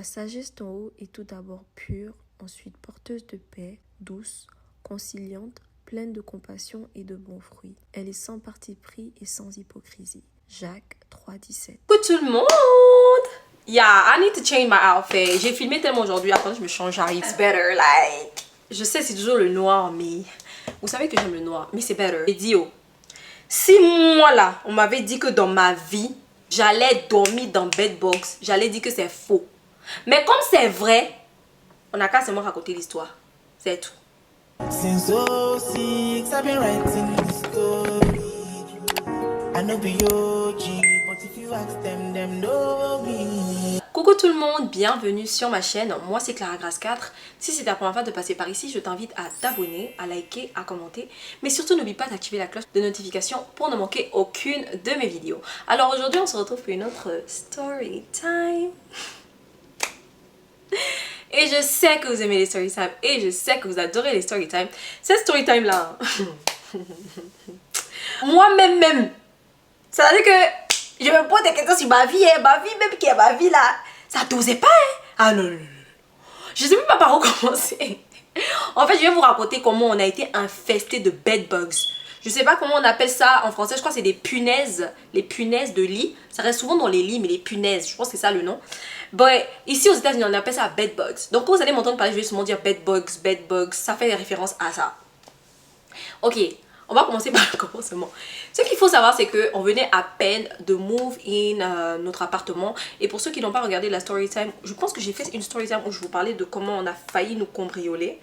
La sagesse d'en haut est tout d'abord pure, ensuite porteuse de paix, douce, conciliante, pleine de compassion et de bons fruits. Elle est sans parti pris et sans hypocrisie. Jacques 3,17. Coucou tout le monde! Yeah, I need to change my outfit. J'ai filmé tellement aujourd'hui, après je me change, j'arrive. It's better, like... Je sais c'est toujours le noir, mais... Vous savez que j'aime le noir, mais c'est better. Et dit, oh, si moi là, on m'avait dit que dans ma vie, j'allais dormir dans bedbox, j'allais dire que c'est faux. Mais comme c'est vrai, on n'a qu'à seulement raconter l'histoire. C'est tout. Since 06, I've been writing the story. I know be OG, but if you ask them know me. Coucou tout le monde, bienvenue sur ma chaîne, moi c'est Clara Grace 4. Si c'est ta première fois de passer par ici, je t'invite à t'abonner, à liker, à commenter. Mais surtout n'oublie pas d'activer la cloche de notification pour ne manquer aucune de mes vidéos. Alors aujourd'hui on se retrouve pour une autre story time. Et je sais que vous aimez les story time et je sais que vous adorez les story time. Cette story time là, moi-même, ça veut dire que je me pose des questions sur ma vie, même qui est ma vie là, ça t'osait pas, hein? Ah non, non, non. Je sais même pas par où commencer. En fait, je vais vous raconter comment on a été infesté de bedbugs. Je sais pas comment on appelle ça en français, je crois que c'est des punaises, les punaises de lit. Ça reste souvent dans les lits, mais les punaises, je pense que c'est ça le nom. Bon, ici aux États-Unis, on appelle ça bedbugs. Donc quand vous allez m'entendre parler, je vais souvent dire bedbugs, ça fait référence à ça. Ok, on va commencer par le commencement. Ce qu'il faut savoir, c'est qu'on venait à peine de move in notre appartement. Et pour ceux qui n'ont pas regardé la story time, je pense que j'ai fait une story time où je vous parlais de comment on a failli nous cambrioler.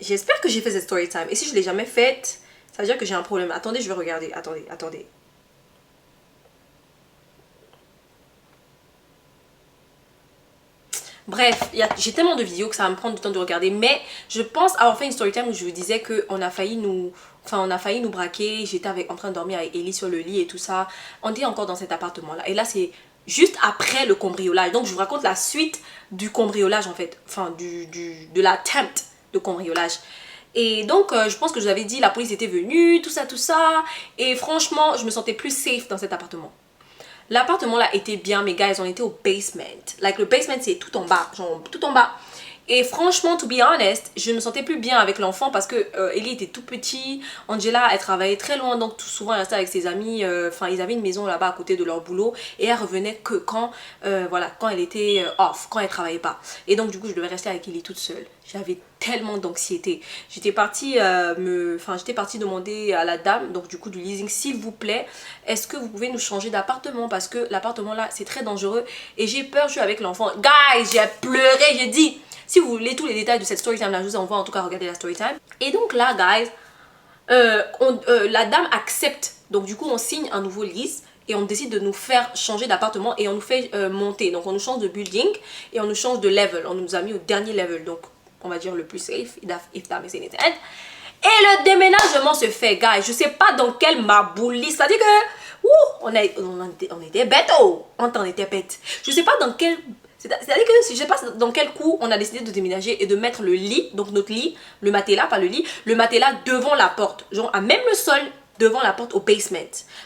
J'espère que j'ai fait cette story time. Et si je ne l'ai jamais faite, ça veut dire que j'ai un problème. Attendez, je vais regarder. Attendez. Bref, j'ai tellement de vidéos que ça va me prendre du temps de regarder. Mais je pense avoir fait une story time où je vous disais qu'on a failli nous... Enfin, on a failli nous braquer. J'étais en train de dormir avec Ellie sur le lit et tout ça. On était encore dans cet appartement-là. Et là, c'est juste après le cambriolage. Donc, je vous raconte la suite du cambriolage, en fait. Enfin, de l'attempt de cambriolage. Et donc, je pense que je vous avais dit, la police était venue, tout ça. Et franchement, je me sentais plus safe dans cet appartement. L'appartement là était bien, mes gars, ils ont été au basement. Like, le basement, c'est tout en bas, genre tout en bas. Et franchement, to be honest, je me sentais plus bien avec l'enfant parce que Ellie était tout petit. Angela, elle travaillait très loin, donc tout souvent elle restait avec ses amis. Enfin, ils avaient une maison là-bas à côté de leur boulot et elle revenait que quand, voilà, quand elle était off, quand elle travaillait pas. Et donc du coup, je devais rester avec Ellie toute seule. J'avais tellement d'anxiété. J'étais partie demander à la dame, donc du coup du leasing, s'il vous plaît, est-ce que vous pouvez nous changer d'appartement parce que l'appartement là, c'est très dangereux et j'ai peur, je suis avec l'enfant. Guys, j'ai pleuré, j'ai dit. Si vous voulez tous les détails de cette story time là, je vous envoie en tout cas regarder la story time. Et donc là, guys, la dame accepte. Donc du coup, on signe un nouveau lease et on décide de nous faire changer d'appartement et on nous fait monter. Donc on nous change de building et on nous change de level. On nous a mis au dernier level, donc on va dire le plus safe, if that makes any sense. Et le déménagement se fait, guys. Je sais pas dans quel mabouli, c'est-à-dire que on était bêtes, oh, on était bêtes. Je sais pas dans quel... C'est-à-dire que je sais pas dans quel coup on a décidé de déménager et de mettre le lit, donc notre lit, le matelas, pas le lit, le matelas devant la porte, genre à même le sol devant la porte au basement.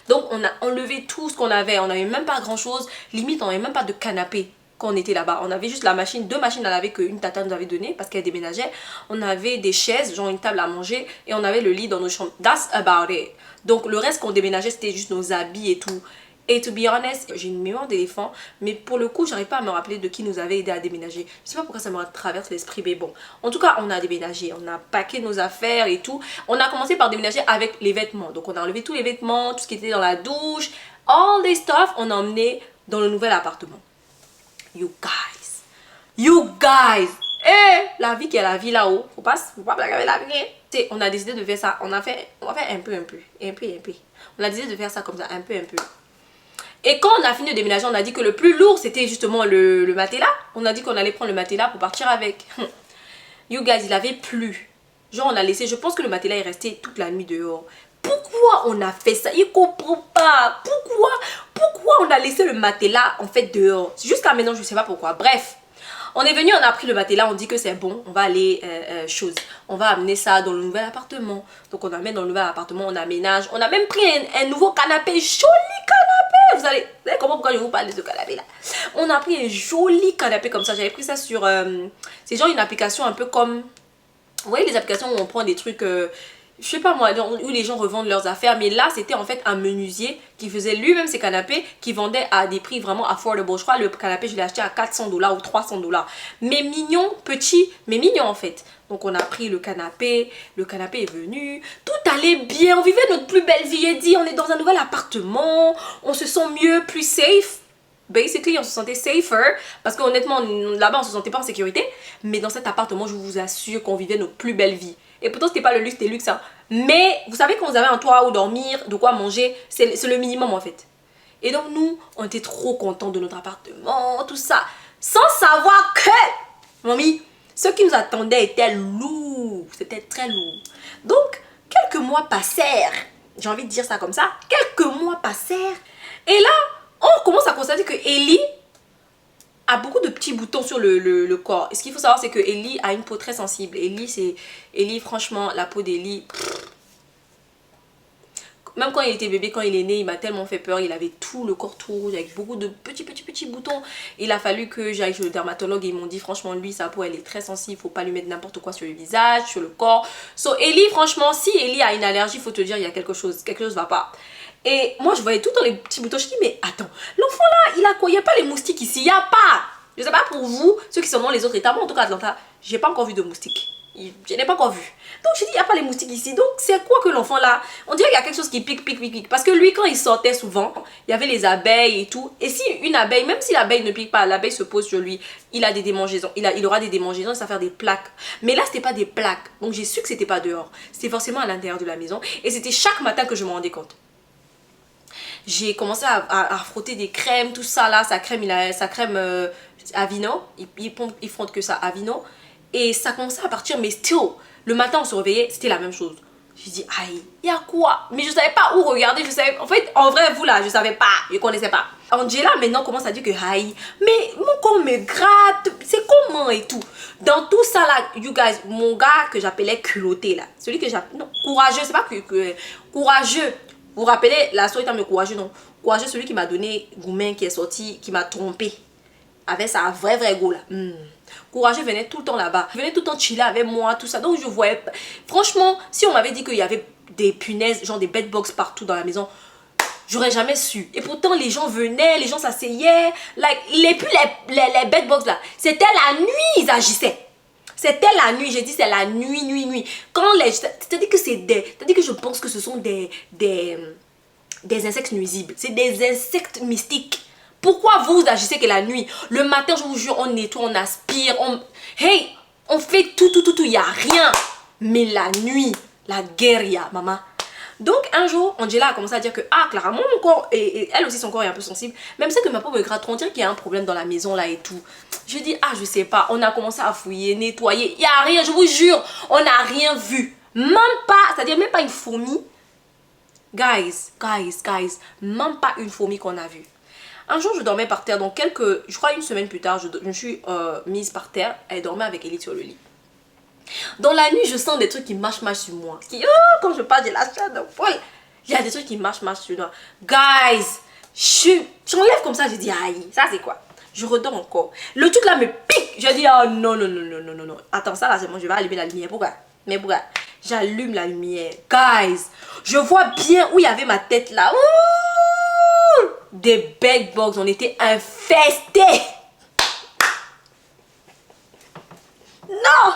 Donc on a enlevé tout ce qu'on avait, on n'avait même pas grand chose, limite on n'avait même pas de canapé quand on était là-bas. On avait juste la machine, deux machines à laver qu'une tata nous avait donné parce qu'elle déménageait. On avait des chaises, genre une table à manger et on avait le lit dans nos chambres. That's about it. Donc le reste qu'on déménageait c'était juste nos habits et tout. Et to be honest, j'ai une mémoire d'éléphant, mais pour le coup, j'arrive pas à me rappeler de qui nous avait aidé à déménager. Je sais pas pourquoi ça me traverse l'esprit, mais bon. En tout cas, on a déménagé, on a packé nos affaires et tout. On a commencé par déménager avec les vêtements. Donc on a enlevé tous les vêtements, tout ce qui était dans la douche, all the stuff, on a emmené dans le nouvel appartement. You guys, la vie qui est la vie là-haut, faut pas blaguer avec la vie. On a décidé de faire ça, on va faire un peu. On a décidé de faire ça comme ça, un peu. Et quand on a fini de déménager, on a dit que le plus lourd, c'était justement le matelas. On a dit qu'on allait prendre le matelas pour partir avec. You guys, il avait plu. Genre, on a laissé, je pense que le matelas est resté toute la nuit dehors. Pourquoi on a fait ça? Il comprend pas. Pourquoi on a laissé le matelas, en fait, dehors? Jusqu'à maintenant, je sais pas pourquoi. Bref. On est venu, on a pris le matelas, on dit que c'est bon, on va aller, on va amener ça dans le nouvel appartement. Donc on amène dans le nouvel appartement, on aménage, on a même pris un nouveau canapé, joli canapé. vous allez comprendre pourquoi je vous parle de ce canapé là. On a pris un joli canapé comme ça. J'avais pris ça sur c'est genre une application un peu comme, vous voyez les applications où on prend des trucs je sais pas moi, où les gens revendent leurs affaires. Mais là c'était en fait un menuisier qui faisait lui-même ses canapés, qui vendait à des prix vraiment affordable. Je crois le canapé je l'ai acheté à $400 ou $300. Mais mignon, petit, mais mignon en fait. Donc on a pris le canapé est venu, tout allait bien, on vivait notre plus belle vie. J'ai dit on est dans un nouvel appartement, on se sent mieux, plus safe. Basically on se sentait safer, parce qu'honnêtement là-bas on se sentait pas en sécurité. Mais dans cet appartement je vous assure qu'on vivait notre plus belle vie. Et pourtant c'était pas le luxe, c'était luxe hein. Mais vous savez quand vous avez un toit où dormir, de quoi manger, c'est le minimum en fait. Et donc nous on était trop contents de notre appartement, tout ça, sans savoir que, mamie, ce qui nous attendait était lourd, c'était très lourd. Donc quelques mois passèrent, j'ai envie de dire ça comme ça, quelques mois passèrent. Et là on commence à constater que Ellie a beaucoup de petits boutons sur le corps. Et ce qu'il faut savoir, c'est que Ellie a une peau très sensible. Ellie, franchement, la peau d'Ellie, même quand il était bébé, quand il est né, il m'a tellement fait peur. Il avait tout le corps tout rouge avec beaucoup de petits boutons. Il a fallu que j'aille chez le dermatologue et ils m'ont dit franchement lui sa peau elle est très sensible, faut pas lui mettre n'importe quoi sur le visage, sur le corps. So Ellie, franchement, si Ellie a une allergie, faut te dire il y a quelque chose va pas. Et moi je voyais tout dans les petits boutons, je dis mais attends, l'enfant là il a quoi? Il n'y a pas les moustiques ici, il n'y a pas. Je sais pas pour vous, ceux qui sont dans les autres états, moi en tout cas Atlanta, j'ai pas encore vu de moustiques. Je n'ai pas encore vu. Donc je dis il n'y a pas les moustiques ici. Donc c'est quoi que l'enfant là? On dirait qu'il y a quelque chose qui pique. Parce que lui quand il sortait souvent, il y avait les abeilles et tout. Et si une abeille, même si l'abeille ne pique pas, l'abeille se pose sur lui, il a des démangeaisons. Il aura des démangeaisons et ça va faire des plaques. Mais là c'était pas des plaques. Donc j'ai su que c'était pas dehors. C'était forcément à l'intérieur de la maison. Et c'était chaque matin que je me rendais compte. J'ai commencé à frotter des crèmes, tout ça là, sa crème Aveeno, il frotte que ça, Aveeno. Et ça commençait à partir, mais still, le matin on se réveillait, c'était la même chose. J'ai dit, aïe, il y a quoi? Mais je savais pas où regarder, en fait, en vrai, vous là, je savais pas, je connaissais pas. Angela maintenant commence à dire que, aïe, mais mon corps me gratte, c'est comment et tout. Dans tout ça là, you guys, mon gars que j'appelais culotté là, celui que j'appelais, non, courageux, c'est pas courageux. Vous vous rappelez la story time de courageux, non? Courageux, celui qui m'a donné Goumen, qui est sorti, qui m'a trompé. Avec sa vrai go là. Courageux venait tout le temps là-bas. Il venait tout le temps chiller avec moi, tout ça. Donc je voyais. Franchement, si on m'avait dit qu'il y avait des punaises, genre des bedbugs partout dans la maison, j'aurais jamais su. Et pourtant, les gens venaient, les gens s'asseyaient. Like, les bedbugs là, c'était la nuit, ils agissaient. C'était la nuit, j'ai dit c'est la nuit. Quand c'est-à-dire que c'est-à-dire que je pense que ce sont des insectes nuisibles. C'est des insectes mystiques. Pourquoi vous agissez que la nuit? Le matin, je vous jure, on nettoie, on aspire, on fait tout, il n'y a rien. Mais la nuit, la guérilla, maman. Donc un jour, Angela a commencé à dire que, clairement, mon corps, et elle aussi, son corps est un peu sensible. Même ça que ma peau me gratte, on dirait qu'il y a un problème dans la maison là et tout. Je dis, je sais pas, on a commencé à fouiller, nettoyer, il n'y a rien, je vous jure, on n'a rien vu. Même pas, c'est-à-dire même pas une fourmi. Guys, même pas une fourmi qu'on a vue. Un jour, je dormais par terre, donc je crois une semaine plus tard, je me suis mise par terre, elle dormait avec Ellie sur le lit. Dans la nuit, je sens des trucs qui marchent sur moi. Quand je parle, j'ai la chair de poil. Il y a des trucs qui marchent sur moi. Guys, j'enlève comme ça, je dis, aïe, ça c'est quoi? Je redors encore. Le truc là me pique. Je dis, oh non. Attends, ça là, c'est bon, je vais allumer la lumière. Pourquoi? Mais pourquoi? J'allume la lumière. Guys, je vois bien où il y avait ma tête là. Ouh! Des bedbugs, on était infestés. Non.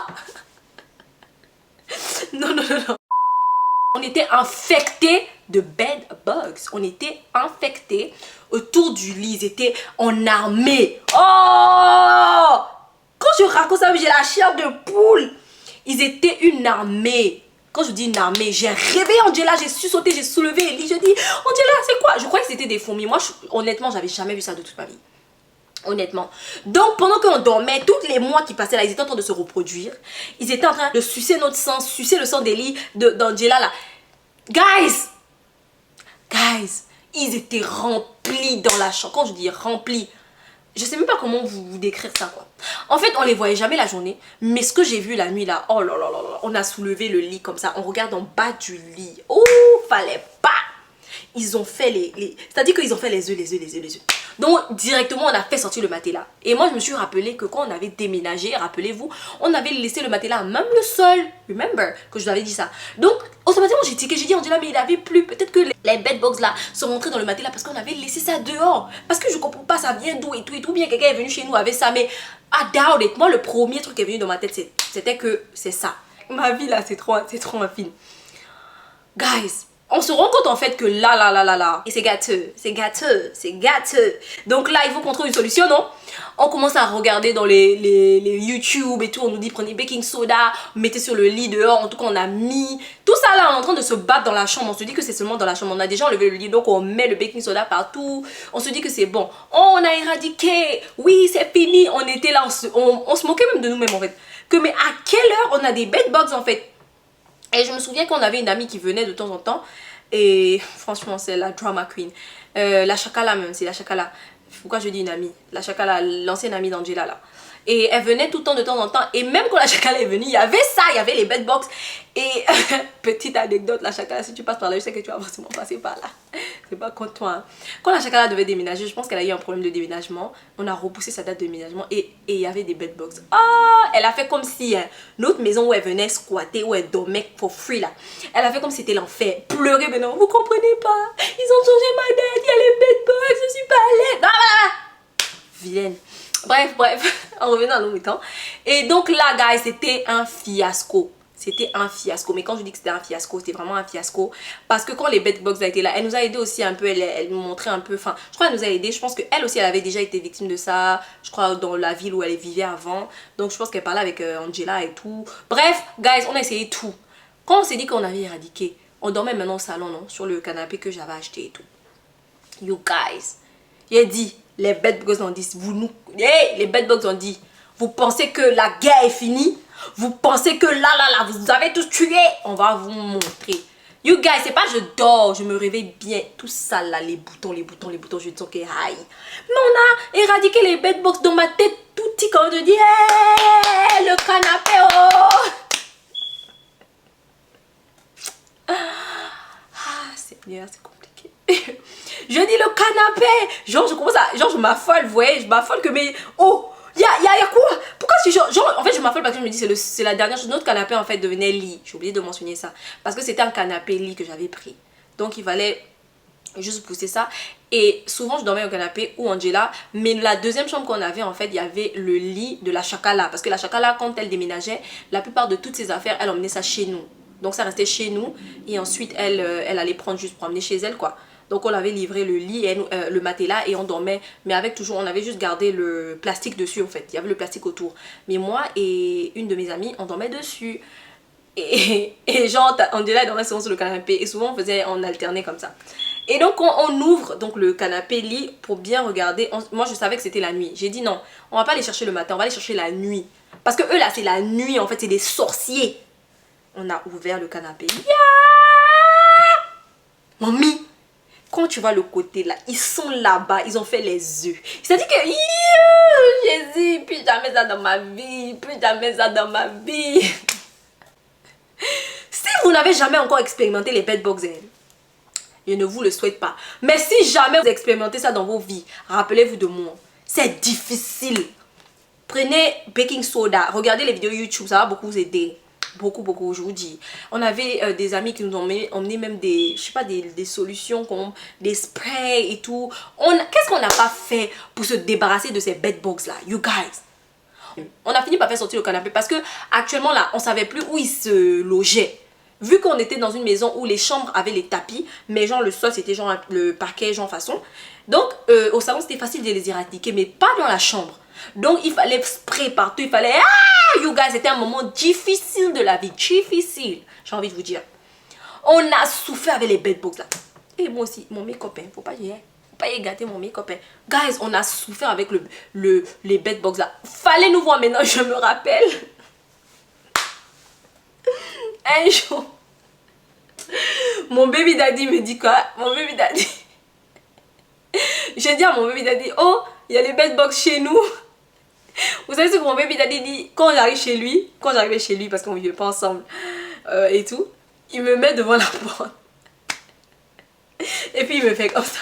On était infectés de bedbugs. On était infectés autour du lit. Ils étaient en armée. Oh! Quand je raconte ça, j'ai la chair de poule. Ils étaient une armée. Quand je dis une armée, j'ai réveillé Angela, j'ai sauté, j'ai soulevé Ellie. Je dis, Angela, c'est quoi? Je croyais que c'était des fourmis. Moi, honnêtement, j'avais jamais vu ça de toute ma vie. Honnêtement. Donc, pendant qu'on dormait, tous les mois qui passaient là, ils étaient en train de se reproduire. Ils étaient en train de sucer notre sang, sucer le sang d'Ellie, d'Angela là. Guys, ils étaient remplis dans la chambre. Quand je dis remplis, je sais même pas comment vous décrire ça quoi. En fait, on les voyait jamais la journée, mais ce que j'ai vu la nuit là, oh là là, on a soulevé le lit comme ça, on regarde en bas du lit. Oh, fallait pas. ils ont fait c'est-à-dire qu'ils ont fait les œufs. Donc directement on a fait sortir le matelas. Et moi je me suis rappelé que quand on avait déménagé, rappelez-vous, on avait laissé le matelas, même le sol. Remember que je vous avais dit ça. Donc automatiquement j'ai tiqué, j'ai dit Angela mais il avait plu. Peut-être que les bedbugs là sont rentrés dans le matelas parce qu'on avait laissé ça dehors. Parce que je comprends pas ça vient d'où et tout. Bien quelqu'un est venu chez nous avec ça. Mais I doubt it. Moi le premier truc qui est venu dans ma tête c'était que c'est ça. Ma vie là c'est trop infime. Guys, on se rend compte en fait que là, et c'est gâteux. Donc là, il faut qu'on trouve une solution, non? On commence à regarder dans les YouTube et tout, on nous dit prenez baking soda, mettez sur le lit dehors, en tout cas on a mis... Tout ça là, on est en train de se battre dans la chambre, on se dit que c'est seulement dans la chambre, on a déjà enlevé le lit, donc on met le baking soda partout, on se dit que c'est bon. Oh, on a éradiqué, oui c'est fini, on était là, on se moquait même de nous-mêmes en fait. Mais à quelle heure on a des bedbugs en fait? Et je me souviens qu'on avait une amie qui venait de temps en temps. Et franchement, c'est la drama queen. La Chakala même, c'est la Chakala. Pourquoi je dis une amie? La Chakala, l'ancienne amie d'Angela là. Et elle venait tout le temps de temps en temps. Et même quand la Chakala est venue, il y avait ça, il y avait les bedbugs. Et petite anecdote, la Chakala, si tu passes par là, je sais que tu vas forcément passer par là. C'est pas contre toi. Hein. Quand la Chakala devait déménager, je pense qu'elle a eu un problème de déménagement. On a repoussé sa date de déménagement et il y avait des bedbugs. Ah, elle a fait comme si notre maison où elle venait squatter, où elle dormait for free là. Elle a fait comme si c'était l'enfer. Pleurer maintenant, vous comprenez pas. Ils ont changé ma date, il y a les bedbugs, je suis pas à l'aise. Vilaine. Bref, en revenant à nos moutons. Et donc là, guys, c'était un fiasco. C'était un fiasco. Mais quand je dis que c'était un fiasco, c'était vraiment un fiasco. Parce que quand les bedbugs a été là, elle nous a aidé aussi un peu. Elle nous montrait un peu. Enfin, je crois qu'elle nous a aidé. Je pense qu'elle aussi, elle avait déjà été victime de ça. Je crois dans la ville où elle vivait avant. Donc je pense qu'elle parlait avec Angela et tout. Bref, guys, on a essayé tout. Quand on s'est dit qu'on avait éradiqué, on dormait maintenant au salon, non? Sur le canapé que j'avais acheté et tout. You guys. J'ai dit. Les bedbugs ont dit, les bedbugs ont dit, vous pensez que la guerre est finie? Vous pensez que là, vous avez tous tué? On va vous montrer. You guys, c'est pas je dors, je me réveille bien. Tout ça là, les boutons, je dis ok, aïe. Mais on a éradiqué les bedbugs dans ma tête tout petit quand je dis, hey, le canapé, oh. Ah, c'est bien, c'est compliqué. Je dis le canapé. Genre, je m'affole, vous voyez, je m'affole que mais... Oh, y a quoi? Pourquoi en fait, je m'affole parce que je me dis, c'est la dernière chose. Notre canapé, en fait, devenait lit. J'ai oublié de mentionner ça. Parce que c'était un canapé lit que j'avais pris. Donc, il fallait juste pousser ça. Et souvent, je dormais au canapé ou Angela. Mais la deuxième chambre qu'on avait, en fait, il y avait le lit de la Chakala. Parce que la Chakala, quand elle déménageait, la plupart de toutes ses affaires, elle emmenait ça chez nous. Donc, ça restait chez nous. Et ensuite, elle allait prendre juste pour emmener chez elle, quoi. Donc on avait livré le lit, et le matelas et on dormait. Mais avec toujours, on avait juste gardé le plastique dessus en fait. Il y avait le plastique autour. Mais moi et une de mes amies, on dormait dessus. Et genre, Angela elle dormait souvent sur le canapé. Et souvent on alternait comme ça. Et donc on ouvre donc le canapé lit pour bien regarder. Moi je savais que c'était la nuit. J'ai dit non, on va pas aller chercher le matin, on va aller chercher la nuit. Parce que eux là c'est la nuit en fait, c'est des sorciers. On a ouvert le canapé. Mamie! Quand tu vois le côté là, ils sont là-bas, ils ont fait les œufs. C'est-à-dire que, Jésus, plus jamais ça dans ma vie, plus jamais ça dans ma vie. Si vous n'avez jamais encore expérimenté les bedbugs, je ne vous le souhaite pas. Mais si jamais vous expérimentez ça dans vos vies, rappelez-vous de moi. C'est difficile. Prenez baking soda, regardez les vidéos YouTube, ça va beaucoup vous aider. Beaucoup, je vous dis. On avait des amis qui nous ont emmené même des, je sais pas, des solutions comme des sprays et tout. Qu'est-ce qu'on n'a pas fait pour se débarrasser de ces bedbugs là, you guys? On a fini par faire sortir le canapé parce que actuellement là, on savait plus où ils se logeaient. Vu qu'on était dans une maison où les chambres avaient les tapis, mais genre le sol c'était genre le parquet genre façon. Donc au salon c'était facile de les éradiquer, mais pas dans la chambre. Donc il fallait spray partout, il fallait... Ah, you guys, c'était un moment difficile de la vie, difficile, j'ai envie de vous dire. On a souffert avec les bedbugs là. Et moi aussi, mon copain, faut pas y gâter mon copain. Guys, on a souffert avec les bedbugs là. Fallait nous voir maintenant, je me rappelle. Un jour, mon baby daddy me dit quoi? Mon baby daddy... J'ai dit à mon baby daddy, oh, il y a les bedbugs chez nous. Vous savez ce que mon baby daddy dit quand j'arrivais chez lui, parce qu'on ne vivait pas ensemble et tout, il me met devant la porte. Et puis il me fait comme ça.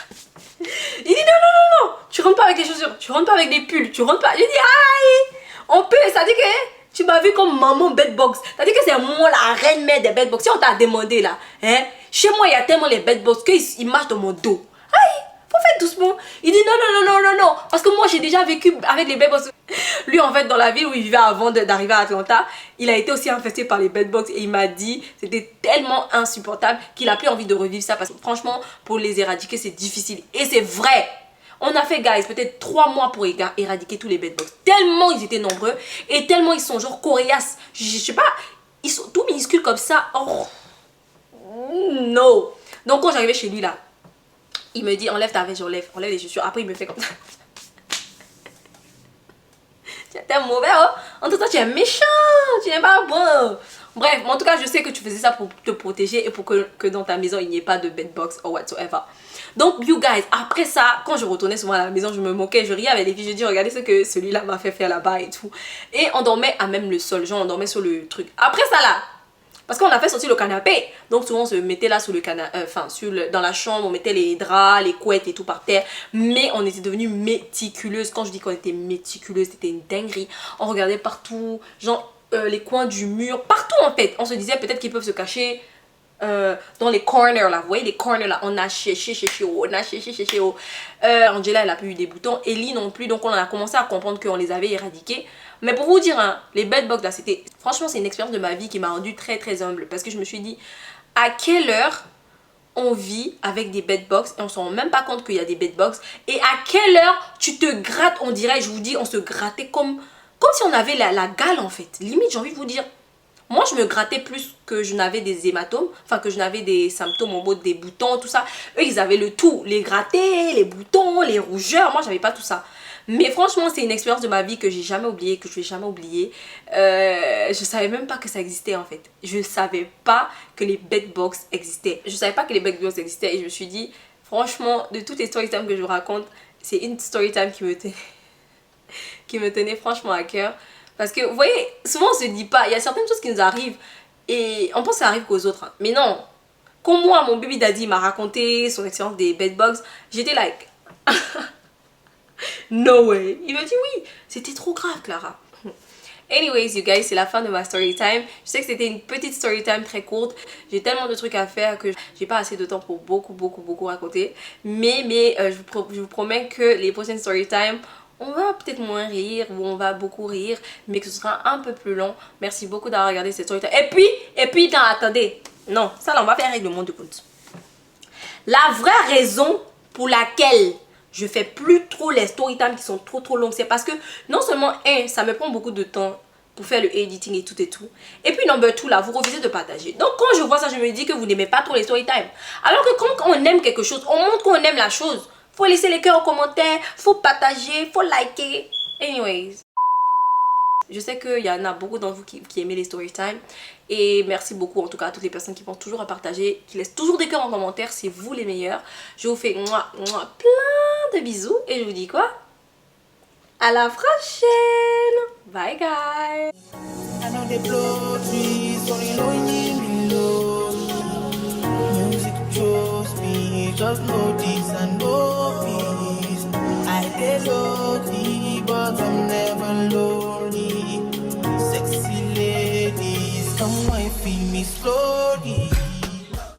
Il dit non, tu rentres pas avec des chaussures, tu rentres pas avec des pulls, tu rentres pas. Je dis aïe, on peut, ça dit que tu m'as vu comme maman bedbox. Ça dit que c'est moi la reine mère des bedbox. Si on t'a demandé là, hein, chez moi il y a tellement les bedbox qu'ils marchent dans mon dos. Aïe, faut faire doucement. Il dit non, parce que moi j'ai déjà vécu avec les bedbox. Lui en fait dans la ville où il vivait avant d'arriver à Atlanta, il a été aussi infesté par les bedbugs et il m'a dit c'était tellement insupportable qu'il a plus envie de revivre ça parce que franchement pour les éradiquer c'est difficile et c'est vrai. On a fait guys peut-être 3 mois pour éradiquer tous les bedbugs tellement ils étaient nombreux et tellement ils sont genre coriaces. Je sais pas, ils sont tout minuscules comme ça. Oh non. Donc quand j'arrivais chez lui là, il me dit enlève ta veste, j'enlève les chaussures. Après il me fait comme ça. T'es mauvais, oh. En tout cas, tu es méchant, tu n'es pas bon. Bref, en tout cas, je sais que tu faisais ça pour te protéger et pour que dans ta maison, il n'y ait pas de bedbugs or whatsoever. Donc, you guys, après ça, quand je retournais souvent à la maison, je me moquais, je riais avec les filles. Je dis, regardez ce que celui-là m'a fait faire là-bas et tout. Et on dormait à même le sol, genre on dormait sur le truc. Après ça là, parce qu'on a fait sortir le canapé. Donc souvent on se mettait là sur le canapé, dans la chambre, on mettait les draps, les couettes et tout par terre. Mais on était devenus méticuleuses. Quand je dis qu'on était méticuleuses, c'était une dinguerie. On regardait partout, genre les coins du mur, partout en fait. On se disait peut-être qu'ils peuvent se cacher dans les corners là. Vous voyez les corners là, on a cherché, on a cherché. Angela elle a pas eu des boutons, Ellie non plus. Donc on a commencé à comprendre qu'on les avait éradiqués. Mais pour vous dire, hein, les bedbugs là, c'était... Franchement, c'est une expérience de ma vie qui m'a rendue très très humble. Parce que je me suis dit, à quelle heure on vit avec des bedbugs et on se rend même pas compte qu'il y a des bedbugs. Et à quelle heure tu te grattes, on dirait, je vous dis, on se grattait comme si on avait la gale en fait. Limite, j'ai envie de vous dire, moi je me grattais plus que je n'avais des hématomes, enfin que je n'avais des symptômes en mode des boutons, tout ça. Eux, ils avaient le tout, les grattés, les boutons, les rougeurs. Moi, j'avais pas tout ça. Mais franchement, c'est une expérience de ma vie que j'ai jamais oubliée, que je vais jamais oublier. Je savais même pas que ça existait en fait. Je savais pas que les bedbugs existaient. Je savais pas que les bedbugs existaient et je me suis dit, franchement, de toutes les storytime que je vous raconte, c'est une storytime qui me tenait franchement à cœur. Parce que vous voyez, souvent on se dit pas, il y a certaines choses qui nous arrivent et on pense que ça arrive qu'aux autres. Mais non, quand moi, mon baby daddy m'a raconté son expérience des bedbugs, j'étais like... No way. Il m'a dit oui, c'était trop grave Clara. Anyways, you guys, c'est la fin de ma story time. Je sais que c'était une petite story time très courte. J'ai tellement de trucs à faire que j'ai pas assez de temps pour beaucoup raconter. Mais je vous promets que les prochaines story time, on va peut-être moins rire ou on va beaucoup rire, mais que ce sera un peu plus long. Merci beaucoup d'avoir regardé cette story time. Et puis, non, attendez. Non, ça là, on va faire un règlement de compte. La vraie raison pour laquelle je fais plus trop les story time qui sont trop longues, c'est parce que non seulement ça me prend beaucoup de temps pour faire le editing et tout et puis number 2 là, vous refusez de partager. Donc quand je vois ça, je me dis que vous n'aimez pas trop les story time. Alors que quand on aime quelque chose, on montre qu'on aime la chose. Faut laisser les cœurs en commentaire, faut partager, faut liker. Anyways, je sais qu'il y en a beaucoup d'entre vous qui aimez les story time. Et merci beaucoup en tout cas à toutes les personnes qui pensent toujours à partager, qui laissent toujours des cœurs en commentaire. C'est vous les meilleurs. Je vous fais plein de bisous. Et je vous dis quoi? À la prochaine. Bye guys. I know they blow trees, only lonely below. Music chose me, just know this and know this. I dey lonely, but I'm never lonely. Sexy ladies, come and feel me slowly.